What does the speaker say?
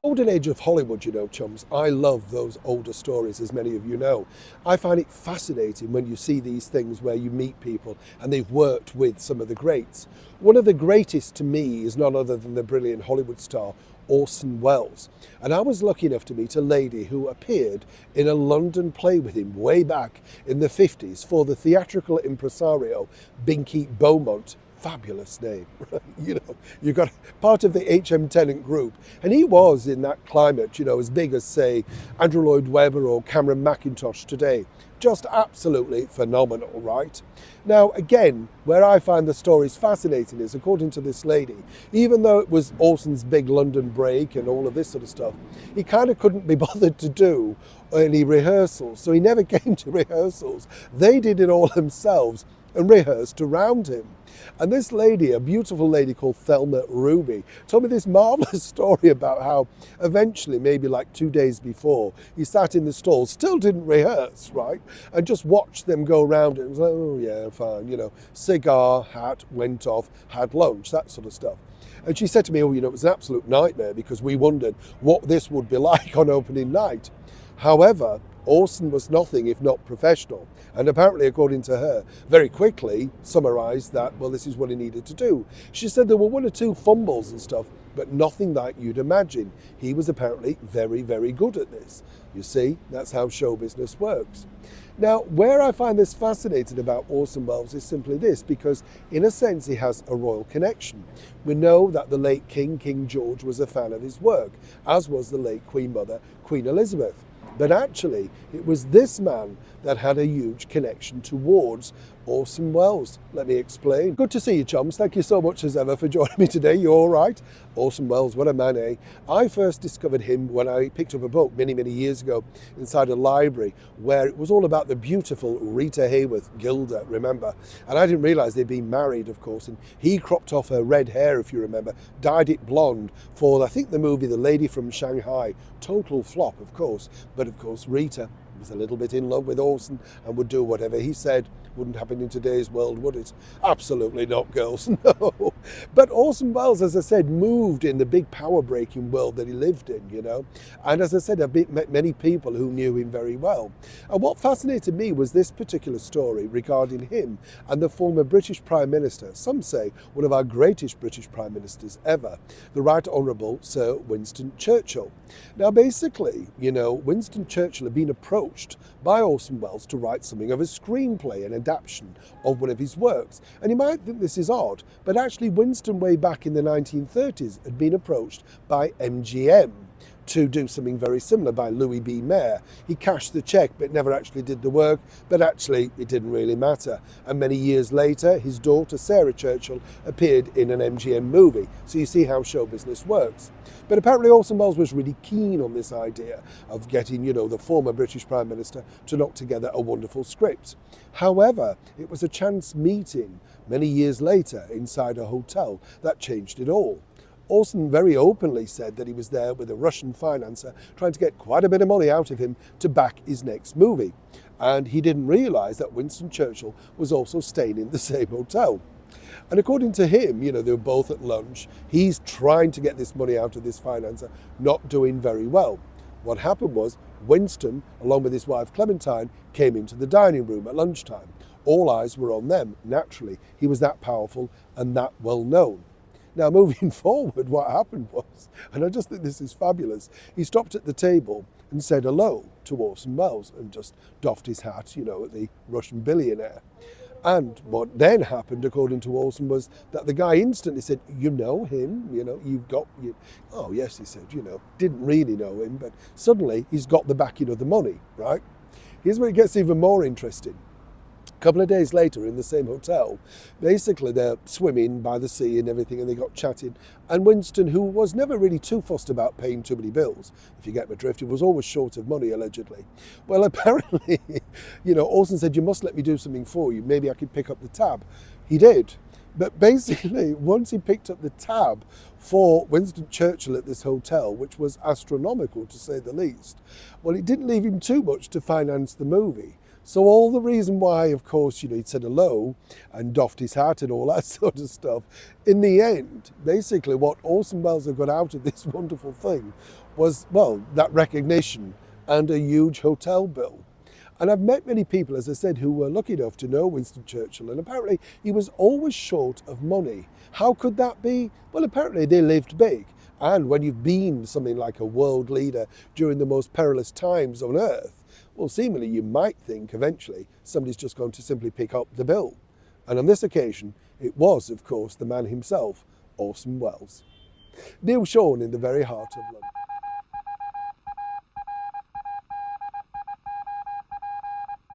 Golden age of Hollywood, you know, chums. I love those older stories, as many of you know. I find it fascinating when you see these things where you meet people and they've worked with some of the greats. One of the greatest to me is none other than the brilliant Hollywood star Orson Welles. And I was lucky enough to meet a lady who appeared in a London play with him way back in the 50s for the theatrical impresario Binky Beaumont. Fabulous name. You know, you got part of the HM Tennant group, and he was in that climate, you know, as big as, say, Andrew Lloyd Webber or Cameron Mackintosh today. Just absolutely phenomenal, right? Now, again, where I find the stories fascinating is, according to this lady, even though it was Orson's big London break and all of this sort of stuff, he kind of couldn't be bothered to do any rehearsals, so he never came to rehearsals. They did it all themselves and rehearsed around him. And this lady, a beautiful lady called Thelma Ruby, told me this marvellous story about how eventually, maybe like 2 days before, he sat in the stall, still didn't rehearse, right? And just watched them go around it. It was like, oh yeah, fine, you know, cigar, hat, went off, had lunch, that sort of stuff. And she said to me, oh, you know, it was an absolute nightmare because we wondered what this would be like on opening night. However, Orson was nothing if not professional, and apparently, according to her, very quickly summarised that, well, this is what he needed to do. She said there were one or two fumbles and stuff, but nothing like you'd imagine. He was apparently very, very good at this. You see, that's how show business works. Now, where I find this fascinating about Orson Welles is simply this, because in a sense he has a royal connection. We know that the late King George, was a fan of his work, as was the late Queen Mother, Queen Elizabeth. But actually, it was this man that had a huge connection towards Orson Welles. Let me explain. Good to see you, chums. Thank you so much as ever for joining me today. You all right? Orson Welles, what a man, eh? I first discovered him when I picked up a book many, many years ago inside a library where it was all about the beautiful Rita Hayworth, Gilda, remember? And I didn't realise they'd been married, of course, and he cropped off her red hair, if you remember, dyed it blonde for, I think, the movie The Lady from Shanghai. Total flop, of course, but of course Rita was a little bit in love with Orson and would do whatever he said. Wouldn't happen in today's world, would it? Absolutely not, girls, no. But Orson Welles, as I said, moved in the big power-breaking world that he lived in, you know. And as I said, I've met many people who knew him very well. And what fascinated me was this particular story regarding him and the former British Prime Minister, some say one of our greatest British Prime Ministers ever, the Right Honourable Sir Winston Churchill. Now, basically, you know, Winston Churchill had been approached by Orson Welles to write something of a screenplay, an adaptation of one of his works. And you might think this is odd, but actually Winston, way back in the 1930s, had been approached by MGM to do something very similar by Louis B. Mayer. He cashed the cheque but never actually did the work, but actually it didn't really matter. And many years later, his daughter Sarah Churchill appeared in an MGM movie. So you see how show business works. But apparently Orson Welles was really keen on this idea of getting, you know, the former British Prime Minister to knock together a wonderful script. However, it was a chance meeting many years later inside a hotel that changed it all. Orson very openly said that he was there with a Russian financier trying to get quite a bit of money out of him to back his next movie. And he didn't realise that Winston Churchill was also staying in the same hotel. And according to him, you know, they were both at lunch. He's trying to get this money out of this financier, not doing very well. What happened was Winston, along with his wife Clementine, came into the dining room at lunchtime. All eyes were on them, naturally. He was that powerful and that well known. Now, moving forward, what happened was, and I just think this is fabulous, he stopped at the table and said hello to Orson Welles and just doffed his hat, you know, at the Russian billionaire. And what then happened, according to Orson, was that the guy instantly said, you know him, you know, oh yes, he said, you know, didn't really know him, but suddenly he's got the backing of the money, right? Here's where it gets even more interesting. A couple of days later in the same hotel, basically they're swimming by the sea and everything, and they got chatting. And Winston, who was never really too fussed about paying too many bills, if you get my drift, he was always short of money, allegedly. Well, apparently, you know, Orson said, you must let me do something for you. Maybe I could pick up the tab. He did. But basically, once he picked up the tab for Winston Churchill at this hotel, which was astronomical to say the least, well, it didn't leave him too much to finance the movie. So all the reason why, of course, he'd said hello and doffed his hat and all that sort of stuff, in the end, basically what Orson Welles had got out of this wonderful thing was, well, that recognition and a huge hotel bill. And I've met many people, as I said, who were lucky enough to know Winston Churchill, and apparently he was always short of money. How could that be? Well, apparently they lived big. And when you've been something like a world leader during the most perilous times on earth, well, seemingly you might think eventually somebody's just going to simply pick up the bill. And on this occasion, it was, of course, the man himself, Orson Welles. Neil Sean in the very heart of London.